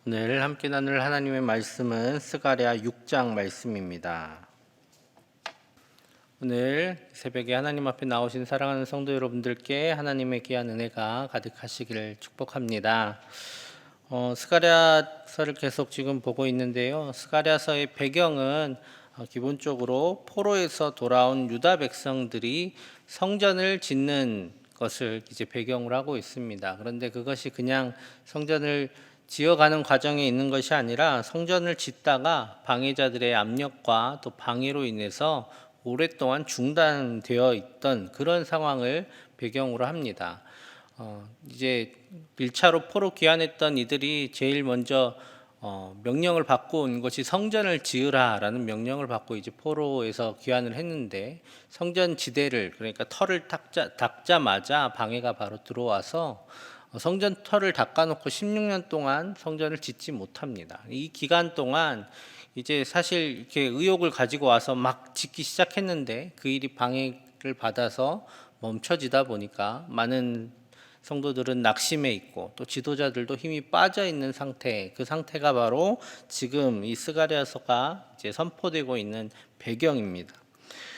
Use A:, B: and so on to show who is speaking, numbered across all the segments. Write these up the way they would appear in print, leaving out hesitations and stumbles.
A: 오늘 함께 나눌 하나님의 말씀은 스가랴 6장 말씀입니다. 오늘 새벽에 하나님 앞에 나오신 사랑하는 성도 여러분들께 하나님의 귀한 은혜가 가득하시기를 축복합니다. 스가랴서를 계속 지금 보고 있는데요. 스가랴서의 배경은 기본적으로 포로에서 돌아온 유다 백성들이 성전을 짓는 것을 이제 배경으로 하고 있습니다. 그런데 그것이 그냥 성전을 지어가는 과정에 있는 것이 아니라 성전을 짓다가 방해자들의 압력과 또 방해로 인해서 오랫동안 중단되어 있던 그런 상황을 배경으로 합니다. 이제 1차로 포로 귀환했던 이들이 제일 먼저 명령을 받고 온 것이 성전을 지으라라는 명령을 받고 이제 포로에서 귀환을 했는데 성전 지대를 그러니까 터를 닦자마자 방해가 바로 들어와서 성전 터를 닦아놓고 16년 동안 성전을 짓지 못합니다. 이 기간 동안 이제 사실 이렇게 의욕을 가지고 와서 막 짓기 시작했는데 그 일이 방해를 받아서 멈춰지다 보니까 많은 성도들은 낙심해 있고 또 지도자들도 힘이 빠져 있는 상태, 그 상태가 바로 지금 이 스가랴서가 이제 선포되고 있는 배경입니다.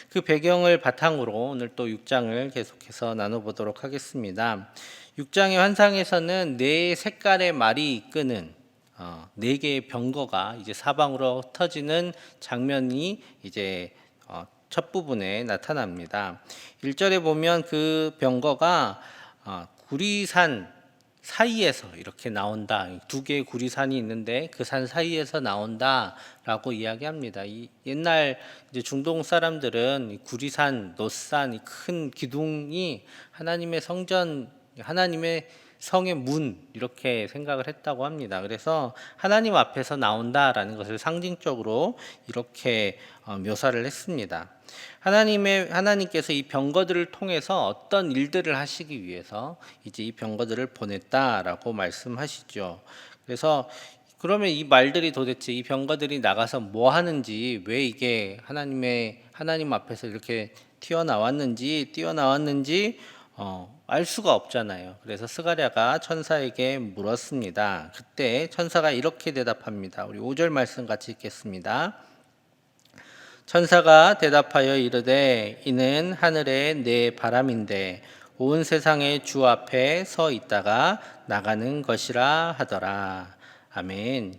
A: 그 배경을 바탕으로 오늘 또 6장을 계속해서 나눠보도록 하겠습니다. 6장의 환상에서는 네 색깔의 말이 이끄는 네 개의 병거가 이제 사방으로 흩어지는 장면이 이제 첫 부분에 나타납니다. 1절에 보면 그 병거가 구리산 사이에서 이렇게 나온다. 두 개의 구리산이 있는데 그 산 사이에서 나온다라고 이야기합니다. 이 옛날 이제 중동 사람들은 구리산, 놋산, 이 큰 기둥이 하나님의 성전, 하나님의 성의 문 이렇게 생각을 했다고 합니다. 그래서 하나님 앞에서 나온다라는 것을 상징적으로 이렇게 묘사를 했습니다. 하나님께서 이 병거들을 통해서 어떤 일들을 하시기 위해서 이제 이 병거들을 보냈다라고 말씀하시죠. 그래서 그러면 이 말들이 도대체 이 병거들이 나가서 뭐 하는지, 왜 이게 하나님 앞에서 이렇게 뛰어나왔는지 알 수가 없잖아요. 그래서 스가랴가 천사에게 물었습니다. 그때 천사가 이렇게 대답합니다. 우리 5절 말씀 같이 읽겠습니다. 천사가 대답하여 이르되 이는 하늘의 내 바람인데 온 세상의 주 앞에 서 있다가 나가는 것이라 하더라. 아멘.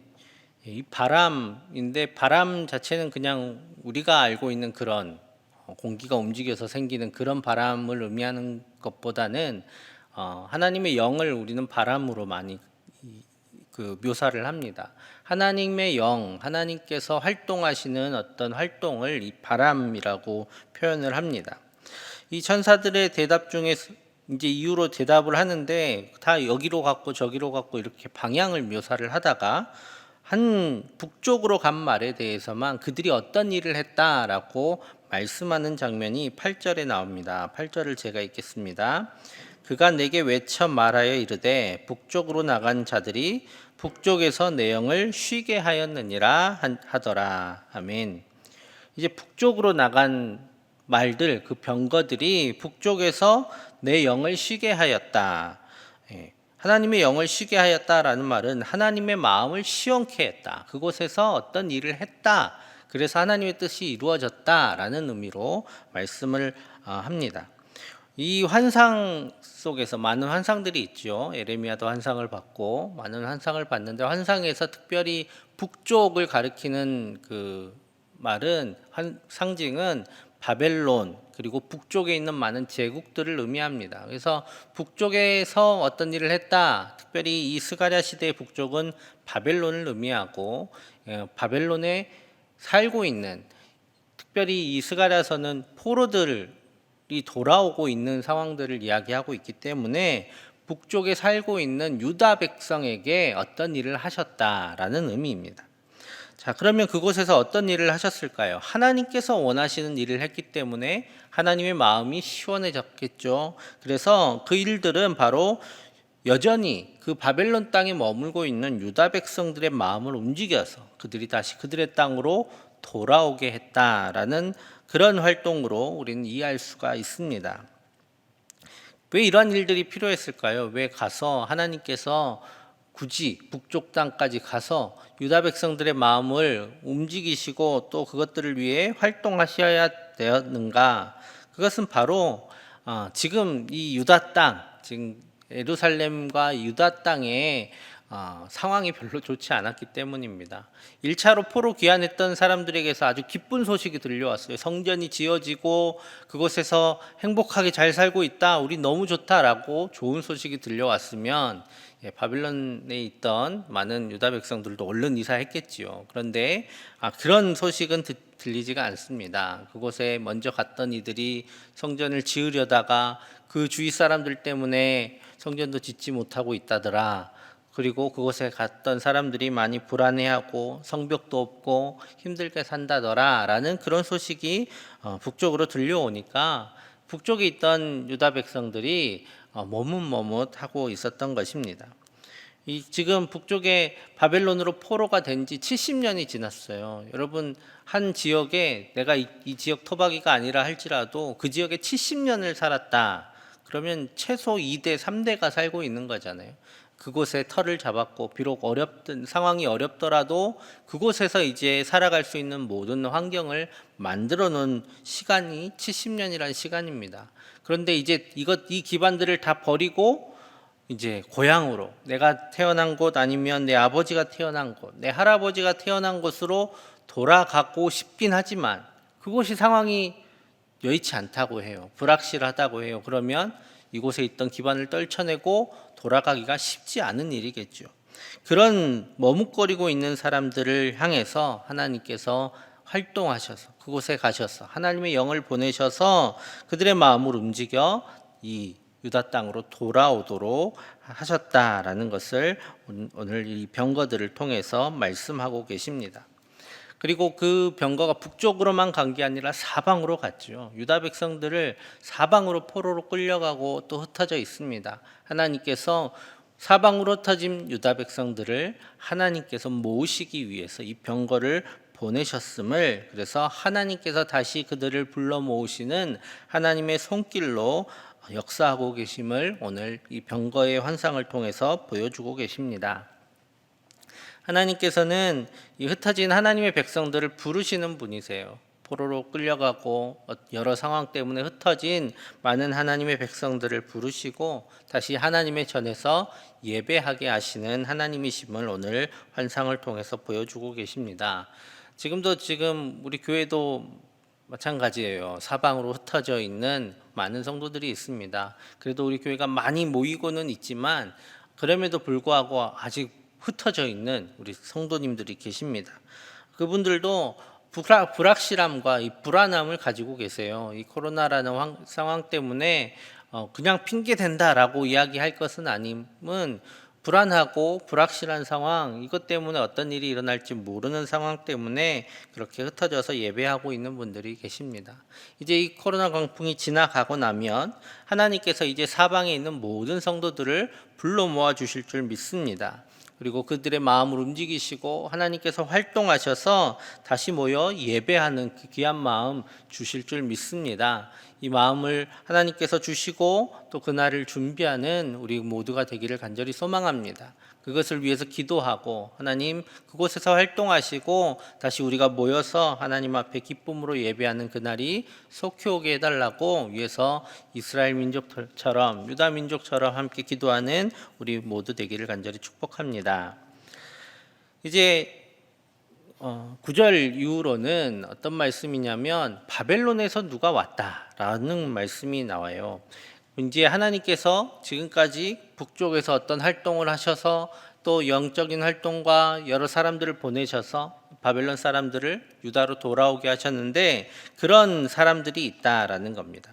A: 이 바람인데 바람 자체는 그냥 우리가 알고 있는 그런 공기가 움직여서 생기는 그런 바람을 의미하는 것보다는 하나님의 영을 우리는 바람으로 많이 묘사를 합니다. 하나님의 영, 하나님께서 활동하시는 어떤 활동을 이 바람이라고 표현을 합니다. 이 천사들의 대답 중에 이제 이유로 대답을 하는데 다 여기로 갔고 저기로 갔고 이렇게 방향을 묘사를 하다가 한 북쪽으로 간 말에 대해서만 그들이 어떤 일을 했다라고 말씀하는 장면이 8절에 나옵니다. 8절을 제가 읽겠습니다. 그가 내게 외쳐 말하여 이르되 북쪽으로 나간 자들이 북쪽에서 내 영을 쉬게 하였느니라 하더라. 아멘. 이제 북쪽으로 나간 말들, 그 병거들이 북쪽에서 내 영을 쉬게 하였다. 하나님의 영을 쉬게 하였다라는 말은 하나님의 마음을 시원케 했다. 그곳에서 어떤 일을 했다. 그래서 하나님의 뜻이 이루어졌다라는 의미로 말씀을 합니다. 이 환상 속에서 많은 환상들이 있죠. 에레미야도 환상을 받고 많은 환상을 봤는데 환상에서 특별히 북쪽을 가리키는 그 말은 상징은 바벨론 그리고 북쪽에 있는 많은 제국들을 의미합니다. 그래서 북쪽에서 어떤 일을 했다. 특별히 이 스가랴 시대의 북쪽은 바벨론을 의미하고 바벨론에 살고 있는 특별히 이 스가랴서는 포로들이 돌아오고 있는 상황들을 이야기하고 있기 때문에 북쪽에 살고 있는 유다 백성에게 어떤 일을 하셨다라는 의미입니다. 자, 그러면 그곳에서 어떤 일을 하셨을까요? 하나님께서 원하시는 일을 했기 때문에 하나님의 마음이 시원해졌겠죠. 그래서 그 일들은 바로 여전히 그 바벨론 땅에 머물고 있는 유다 백성들의 마음을 움직여서 그들이 다시 그들의 땅으로 돌아오게 했다라는 그런 활동으로 우리는 이해할 수가 있습니다. 왜 이러한 일들이 필요했을까요? 왜 가서 하나님께서 굳이 북쪽 땅까지 가서 유다 백성들의 마음을 움직이시고 또 그것들을 위해 활동하셔야 되었는가? 그것은 바로 지금 이 유다 땅, 지금 예루살렘과 유다 땅의 상황이 별로 좋지 않았기 때문입니다. 1차로 포로 귀환했던 사람들에게서 아주 기쁜 소식이 들려왔어요. 성전이 지어지고 그곳에서 행복하게 잘 살고 있다. 우리 너무 좋다라고 좋은 소식이 들려왔으면 바빌론에 있던 많은 유다 백성들도 얼른 이사했겠지요. 그런데 그런 소식은 들리지가 않습니다. 그곳에 먼저 갔던 이들이 성전을 지으려다가 그 주위 사람들 때문에 성전도 짓지 못하고 있다더라. 그리고 그곳에 갔던 사람들이 많이 불안해하고 성벽도 없고 힘들게 산다더라 라는 그런 소식이 북쪽으로 들려오니까 북쪽에 있던 유다 백성들이 머뭇머뭇하고 있었던 것입니다. 지금 북쪽에 바벨론으로 포로가 된 지 70년이 지났어요. 여러분, 한 지역에 내가 이 지역 토박이가 아니라 할지라도 그 지역에 70년을 살았다. 그러면 최소 2대, 3대가 살고 있는 거잖아요. 그곳에 터를 잡았고 비록 상황이 어렵더라도 그곳에서 이제 살아갈 수 있는 모든 환경을 만들어 놓은 시간이 70년이라는 시간입니다. 그런데 이제 이 기반들을 다 버리고 이제 고향으로, 내가 태어난 곳 아니면 내 아버지가 태어난 곳, 내 할아버지가 태어난 곳으로 돌아가고 싶긴 하지만 그곳이 상황이 여의치 않다고 해요. 불확실하다고 해요. 그러면 이곳에 있던 기반을 떨쳐내고 돌아가기가 쉽지 않은 일이겠죠. 그런 머뭇거리고 있는 사람들을 향해서 하나님께서 활동하셔서 그곳에 가셔서 하나님의 영을 보내셔서 그들의 마음을 움직여 이 유다 땅으로 돌아오도록 하셨다라는 것을 오늘 이 병거들을 통해서 말씀하고 계십니다. 그리고 그 병거가 북쪽으로만 간 게 아니라 사방으로 갔죠. 유다 백성들을 사방으로 포로로 끌려가고 또 흩어져 있습니다. 하나님께서 사방으로 흩어진 유다 백성들을 하나님께서 모으시기 위해서 이 병거를 보내셨음을, 그래서 하나님께서 다시 그들을 불러 모으시는 하나님의 손길로 역사하고 계심을 오늘 이 병거의 환상을 통해서 보여주고 계십니다. 하나님께서는 이 흩어진 하나님의 백성들을 부르시는 분이세요. 포로로 끌려가고 여러 상황 때문에 흩어진 많은 하나님의 백성들을 부르시고 다시 하나님의 전에서 예배하게 하시는 하나님이심을 오늘 환상을 통해서 보여주고 계십니다. 지금 우리 교회도 마찬가지예요. 사방으로 흩어져 있는 많은 성도들이 있습니다. 그래도 우리 교회가 많이 모이고는 있지만 그럼에도 불구하고 아직 흩어져 있는 우리 성도님들이 계십니다. 그분들도 불확실함과 이 불안함을 가지고 계세요. 이 코로나라는 상황 때문에 그냥 핑계 댄다라고 이야기할 것은 아님은 불안하고 불확실한 상황, 이것 때문에 어떤 일이 일어날지 모르는 상황 때문에 그렇게 흩어져서 예배하고 있는 분들이 계십니다. 이제 이 코로나 광풍이 지나가고 나면 하나님께서 이제 사방에 있는 모든 성도들을 불러 모아 주실 줄 믿습니다. 그리고 그들의 마음을 움직이시고 하나님께서 활동하셔서 다시 모여 예배하는 그 귀한 마음 주실 줄 믿습니다. 이 마음을 하나님께서 주시고 또 그날을 준비하는 우리 모두가 되기를 간절히 소망합니다. 그것을 위해서 기도하고 하나님 그곳에서 활동하시고 다시 우리가 모여서 하나님 앞에 기쁨으로 예배하는 그날이 속히 오게 해달라고 위해서 이스라엘 민족처럼 유다 민족처럼 함께 기도하는 우리 모두 되기를 간절히 축복합니다. 이제 9절 이후로는 어떤 말씀이냐면 바벨론에서 누가 왔다라는 말씀이 나와요. 이제 하나님께서 지금까지 북쪽에서 어떤 활동을 하셔서 또 영적인 활동과 여러 사람들을 보내셔서 바벨론 사람들을 유다로 돌아오게 하셨는데 그런 사람들이 있다라는 겁니다.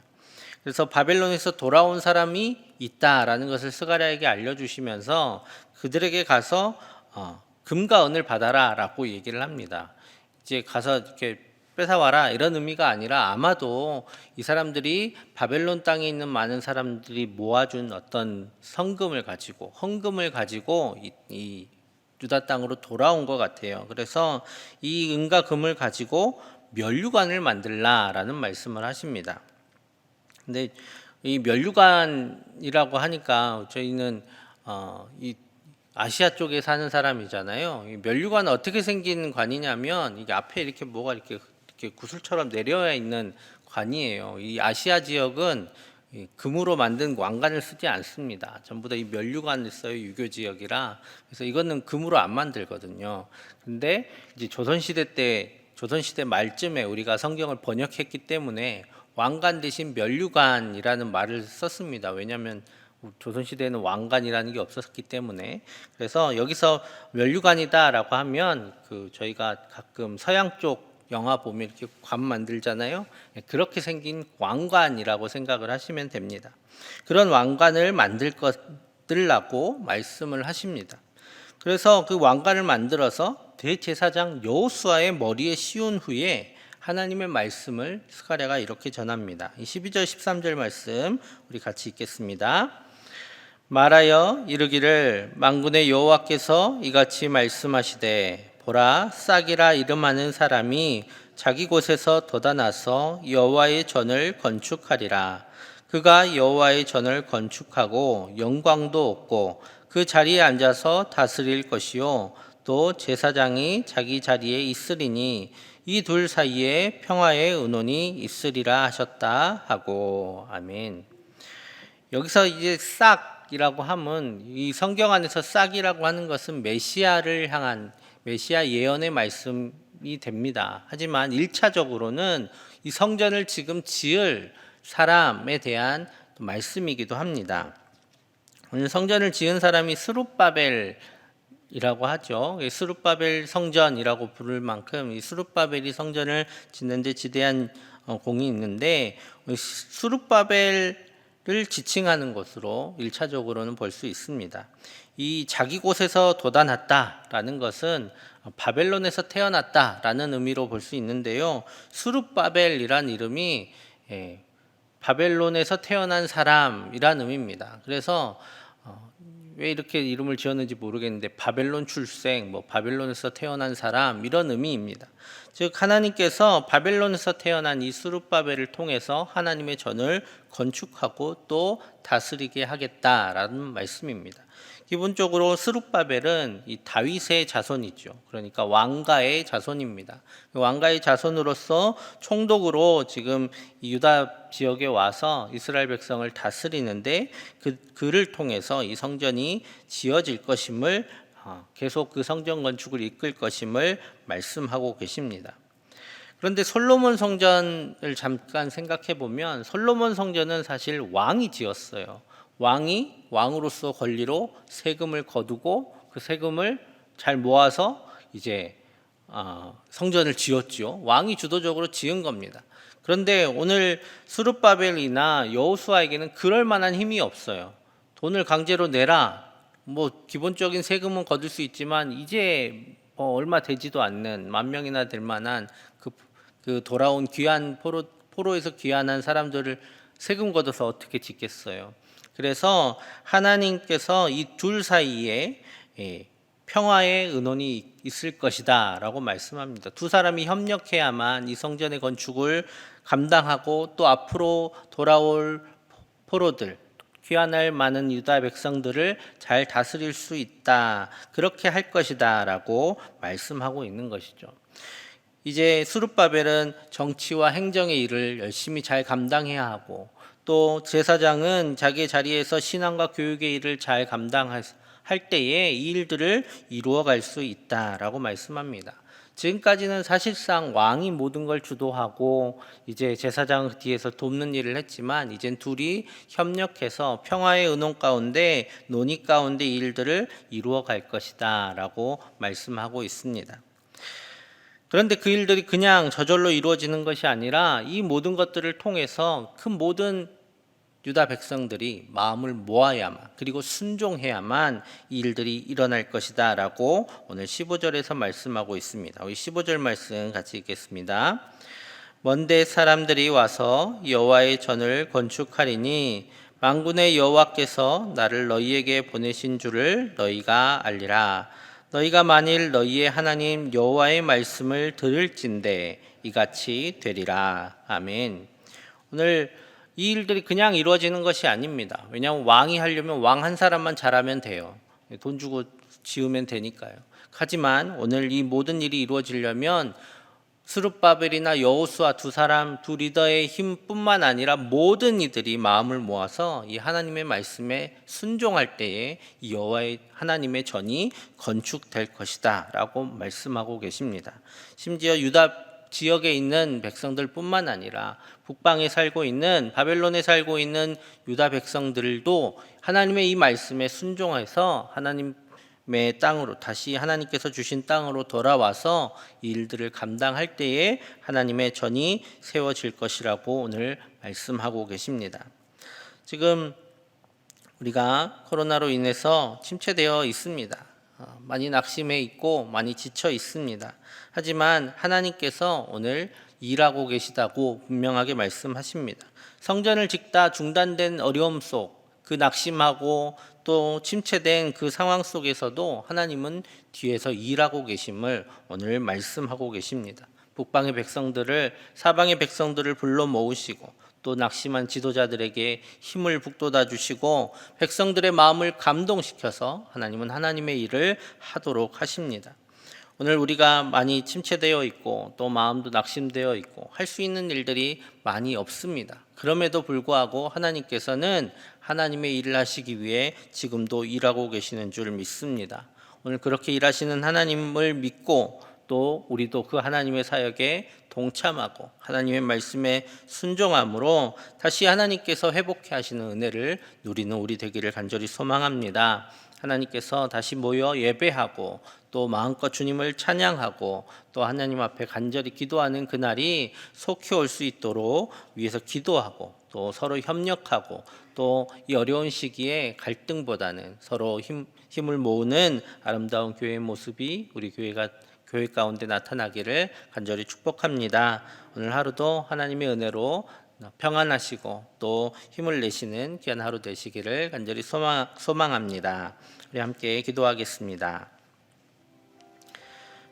A: 그래서 바벨론에서 돌아온 사람이 있다라는 것을 스가랴에게 알려주시면서 그들에게 가서 금과 은을 받아라라고 얘기를 합니다. 이제 가서 이렇게 뺏어와라 이런 의미가 아니라 아마도 이 사람들이 바벨론 땅에 있는 많은 사람들이 모아준 어떤 헌금을 가지고 이 유다 땅으로 돌아온 것 같아요. 그래서 이 은과 금을 가지고 면류관을 만들라라는 말씀을 하십니다. 근데 이 면류관이라고 하니까 저희는 이 아시아 쪽에 사는 사람이잖아요. 이 면류관은 어떻게 생긴 관이냐면 이게 앞에 이렇게 뭐가 이렇게 구슬처럼 내려와 있는 관이에요. 이 아시아 지역은 이 금으로 만든 왕관을 쓰지 않습니다. 전부 다 이 면류관을 써요. 유교 지역이라. 그래서 이거는 금으로 안 만들거든요. 근데 이제 조선시대 말쯤에 우리가 성경을 번역했기 때문에 왕관 대신 면류관이라는 말을 썼습니다. 왜냐하면 조선시대에는 왕관이라는 게 없었기 때문에. 그래서 여기서 면류관이다라고 하면 저희가 가끔 서양 쪽 영화 보면 이렇게 관 만들잖아요. 그렇게 생긴 왕관이라고 생각을 하시면 됩니다. 그런 왕관을 만들라고 말씀을 하십니다. 그래서 그 왕관을 만들어서 대제사장 여호수아의 머리에 씌운 후에 하나님의 말씀을 스가랴가 이렇게 전합니다. 12절 13절 말씀 우리 같이 읽겠습니다. 말하여 이르기를 만군의 여호와께서 이같이 말씀하시되 보라 싹이라 이름하는 사람이 자기 곳에서 돋아나서 여호와의 전을 건축하리라. 그가 여호와의 전을 건축하고 영광도 얻고 그 자리에 앉아서 다스릴 것이요 또 제사장이 자기 자리에 있으리니 이 둘 사이에 평화의 의논이 있으리라 하셨다 하고. 아멘. 여기서 이제 싹이라고 하면 이 성경 안에서 싹이라고 하는 것은 메시아를 향한 메시아 예언의 말씀이 됩니다. 하지만 1차적으로는 이 성전을 지금 지을 사람에 대한 말씀이기도 합니다. 오늘 성전을 지은 사람이 스룹바벨이라고 하죠. 스룹바벨 성전이라고 부를 만큼 이 스룹바벨이 성전을 짓는데 지대한 공이 있는데 스룹바벨을 지칭하는 것으로 1차적으로는 볼 수 있습니다. 이 자기 곳에서 돋아났다라는 것은 바벨론에서 태어났다라는 의미로 볼 수 있는데요. 스룹바벨이란 이름이 바벨론에서 태어난 사람이란 의미입니다. 그래서 왜 이렇게 이름을 지었는지 모르겠는데 바벨론 출생, 바벨론에서 태어난 사람 이런 의미입니다. 즉 하나님께서 바벨론에서 태어난 이 스룹바벨을 통해서 하나님의 전을 건축하고 또 다스리게 하겠다라는 말씀입니다. 기본적으로 스룹바벨은 이 다윗의 자손이죠. 그러니까 왕가의 자손입니다. 왕가의 자손으로서 총독으로 지금 유다 지역에 와서 이스라엘 백성을 다스리는데 그를 통해서 이 성전이 지어질 것임을 계속 그 성전 건축을 이끌 것임을 말씀하고 계십니다. 그런데 솔로몬 성전을 잠깐 생각해 보면 솔로몬 성전은 사실 왕이 지었어요. 왕이 왕으로서 권리로 세금을 거두고 그 세금을 잘 모아서 이제 성전을 지었죠. 왕이 주도적으로 지은 겁니다. 그런데 오늘 스룹바벨이나 여호수아에게는 그럴 만한 힘이 없어요. 돈을 강제로 내라. 기본적인 세금은 거둘 수 있지만 이제 얼마 되지도 않는 10,000명이나 될 만한 그 돌아온 귀한 포로에서 귀환한 사람들을 세금 걷어서 어떻게 짓겠어요? 그래서 하나님께서 이 둘 사이에 평화의 의논이 있을 것이다 라고 말씀합니다. 두 사람이 협력해야만 이 성전의 건축을 감당하고 또 앞으로 돌아올 포로들, 귀환할 많은 유다 백성들을 잘 다스릴 수 있다. 그렇게 할 것이다 라고 말씀하고 있는 것이죠. 이제 스룹바벨은 정치와 행정의 일을 열심히 잘 감당해야 하고 또 제사장은 자기 자리에서 신앙과 교육의 일을 잘 감당할 때에 이 일들을 이루어갈 수 있다라고 말씀합니다. 지금까지는 사실상 왕이 모든 걸 주도하고 이제 제사장 뒤에서 돕는 일을 했지만 이젠 둘이 협력해서 평화의 의논 가운데 논의 가운데 이 일들을 이루어갈 것이다라고 말씀하고 있습니다. 그런데 그 일들이 그냥 저절로 이루어지는 것이 아니라 이 모든 것들을 통해서 그 모든 유다 백성들이 마음을 모아야만 그리고 순종해야만 이 일들이 일어날 것이다 라고 오늘 15절에서 말씀하고 있습니다. 우리 15절 말씀 같이 읽겠습니다. 먼데 사람들이 와서 여호와의 전을 건축하리니 만군의 여호와께서 나를 너희에게 보내신 줄을 너희가 알리라. 너희가 만일 너희의 하나님 여호와의 말씀을 들을진대 이같이 되리라. 아멘. 오늘 이 일들이 그냥 이루어지는 것이 아닙니다. 왜냐하면 왕이 하려면 왕 한 사람만 잘하면 돼요. 돈 주고 지으면 되니까요. 하지만 오늘 이 모든 일이 이루어지려면 스룹바벨이나 여호수아 두 리더의 힘뿐만 아니라 모든 이들이 마음을 모아서 이 하나님의 말씀에 순종할 때에 이 여호와의 하나님의 전이 건축될 것이다라고 말씀하고 계십니다. 심지어 유다 지역에 있는 백성들뿐만 아니라 북방에 살고 있는 바벨론에 살고 있는 유다 백성들도 하나님의 이 말씀에 순종해서 하나님의 땅으로 다시 하나님께서 주신 땅으로 돌아와서 이 일들을 감당할 때에 하나님의 전이 세워질 것이라고 오늘 말씀하고 계십니다. 지금 우리가 코로나로 인해서 침체되어 있습니다. 많이 낙심해 있고 많이 지쳐 있습니다. 하지만 하나님께서 오늘 일하고 계시다고 분명하게 말씀하십니다. 성전을 짓다 중단된 어려움 속 그 낙심하고 또 침체된 그 상황 속에서도 하나님은 뒤에서 일하고 계심을 오늘 말씀하고 계십니다. 북방의 백성들을 사방의 백성들을 불러 모으시고 또 낙심한 지도자들에게 힘을 북돋아 주시고 백성들의 마음을 감동시켜서 하나님은 하나님의 일을 하도록 하십니다. 오늘 우리가 많이 침체되어 있고 또 마음도 낙심되어 있고 할 수 있는 일들이 많이 없습니다. 그럼에도 불구하고 하나님께서는 하나님의 일을 하시기 위해 지금도 일하고 계시는 줄 믿습니다. 오늘 그렇게 일하시는 하나님을 믿고 또 우리도 그 하나님의 사역에 동참하고 하나님의 말씀에 순종함으로 다시 하나님께서 회복해 하시는 은혜를 누리는 우리 되기를 간절히 소망합니다. 하나님께서 다시 모여 예배하고 또 마음껏 주님을 찬양하고 또 하나님 앞에 간절히 기도하는 그날이 속히 올 수 있도록 위해서 기도하고 또 서로 협력하고 또 이 어려운 시기에 갈등보다는 서로 힘을 모으는 아름다운 교회의 모습이 우리 교회 가운데 나타나기를 간절히 축복합니다. 오늘 하루도 하나님의 은혜로 평안하시고 또 힘을 내시는 귀한 하루 되시기를 간절히 소망합니다. 우리 함께 기도하겠습니다.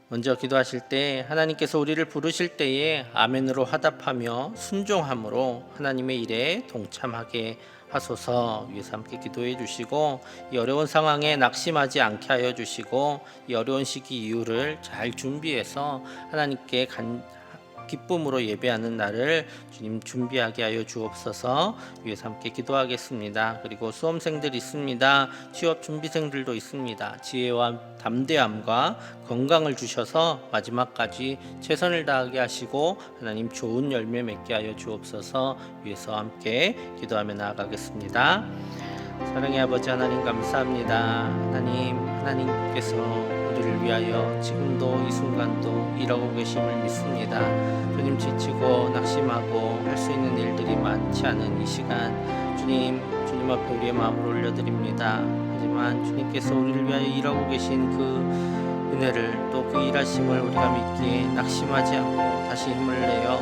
A: 먼저 기도하실 때 하나님께서 우리를 부르실 때에 아멘으로 화답하며 순종함으로 하나님의 일에 동참하게 하소서. 위에서 함께 기도해 주시고 이 어려운 상황에 낙심하지 않게 하여 주시고 이 어려운 시기 이후를 잘 준비해서 하나님께 기쁨으로 예배하는 날을 주님 준비하게 하여 주옵소서. 위에서 함께 기도하겠습니다. 그리고 수험생들 있습니다. 취업 준비생들도 있습니다. 지혜와 담대함과 건강을 주셔서 마지막까지 최선을 다하게 하시고 하나님 좋은 열매 맺게 하여 주옵소서. 위에서 함께 기도하며 나아가겠습니다. 사랑의 아버지 하나님 감사합니다. 하나님께서 우리를 위하여 지금도 이 순간도 일하고 계심을 믿습니다. 주님 지치고 낙심하고 할 수 있는 일들이 많지 않은 이 시간 주님 앞에 우리의 마음을 올려드립니다. 하지만 주님께서 우리를 위하여 일하고 계신 그 은혜를 또 그 일하심을 우리가 믿기에 낙심하지 않고 다시 힘을 내어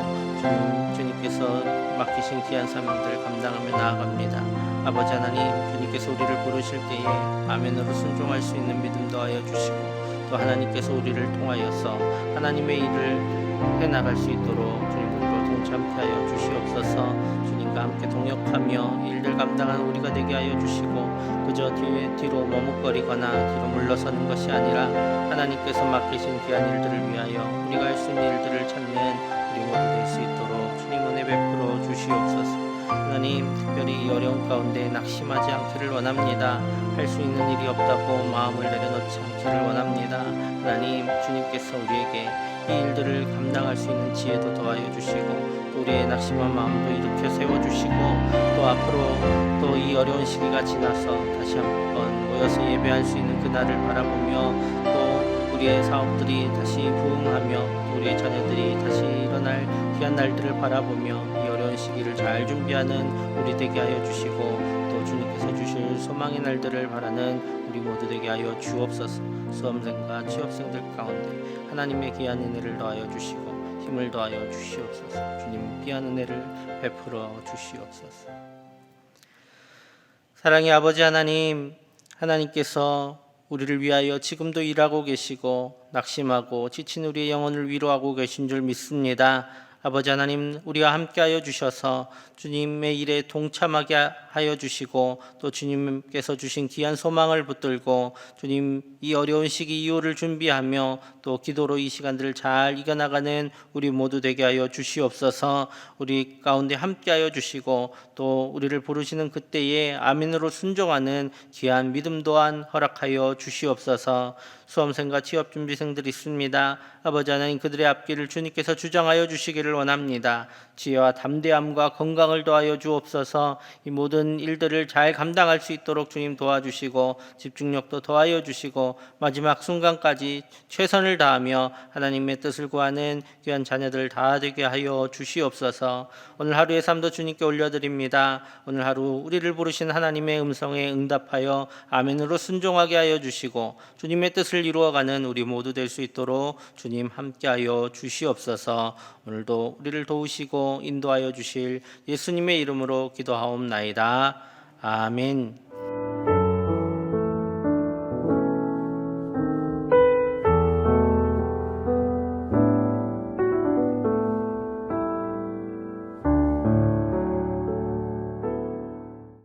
A: 주님께서 맡기신 귀한 사명들을 감당하며 나아갑니다. 아버지 하나님 주님께서 우리를 부르실 때에 아멘으로 순종할 수 있는 믿음 더하여 주시고 또 하나님께서 우리를 통하여서 하나님의 일을 해나갈 수 있도록 주님으로 동참케 하여 주시옵소서. 주님과 함께 동역하며 일들 감당하는 우리가 되게 하여 주시고 그저 뒤로 머뭇거리거나 뒤로 물러서는 것이 아니라 하나님께서 맡기신 귀한 일들을 위하여 우리가 할 수 있는 일들을 찾는 우리 모두 될 수 있도록 주님 은혜 베풀어 주시옵소서. 하나님 특별히 이 어려운 가운데 낙심하지 않기를 원합니다. 할 수 있는 일이 없다고 마음을 내려놓지 않기를 원합니다. 하나님 주님께서 우리에게 이 일들을 감당할 수 있는 지혜도 더하여 주시고 또 우리의 낙심한 마음도 일으켜 세워주시고 또 앞으로 또 이 어려운 시기가 지나서 다시 한번 모여서 예배할 수 있는 그날을 바라보며 또 우리의 사업들이 다시 부흥하며 또 우리의 자녀들이 다시 일어날 귀한 날들을 바라보며 이 어려운 시기를 잘 준비하는 우리 되게 하여 주시고 또 주님께서 주실 소망의 날들을 바라는 우리 모두 되게 하여 주옵소서. 수험생과 취업생들 가운데 하나님의 귀한 은혜를 더하여 주시고 힘을 더하여 주시옵소서. 주님 귀한 은혜를 베풀어 주시옵소서. 사랑의 아버지 하나님, 하나님께서 우리를 위하여 지금도 일하고 계시고 낙심하고 지친 우리의 영혼을 위로하고 계신 줄 믿습니다. 아버지 하나님 우리와 함께하여 주셔서 주님의 일에 동참하게 하여 주시고 또 주님께서 주신 귀한 소망을 붙들고 주님 이 어려운 시기 이후를 준비하며 또 기도로 이 시간들을 잘 이겨나가는 우리 모두 되게 하여 주시옵소서. 우리 가운데 함께하여 주시고 또 우리를 부르시는 그때에 아멘으로 순종하는 귀한 믿음 또한 허락하여 주시옵소서. 수험생과 취업준비생들이 있습니다. 아버지 하나님 그들의 앞길을 주님께서 주장하여 주시기를 원합니다. 지혜와 담대함과 건강을 더하여 주옵소서. 이 모든 일들을 잘 감당할 수 있도록 주님 도와주시고 집중력도 더하여 주시고 마지막 순간까지 최선을 다하며 하나님의 뜻을 구하는 귀한 자녀들 다 되게 하여 주시옵소서. 오늘 하루의 삶도 주님께 올려드립니다. 오늘 하루 우리를 부르신 하나님의 음성에 응답하여 아멘으로 순종하게 하여 주시고 주님의 뜻을 이루어가는 우리 모두 될 수 있도록 주님 함께하여 주시옵소서. 오늘도 우리를 도우시고 인도하여 주실 예수님의 이름으로 기도하옵나이다. 아멘.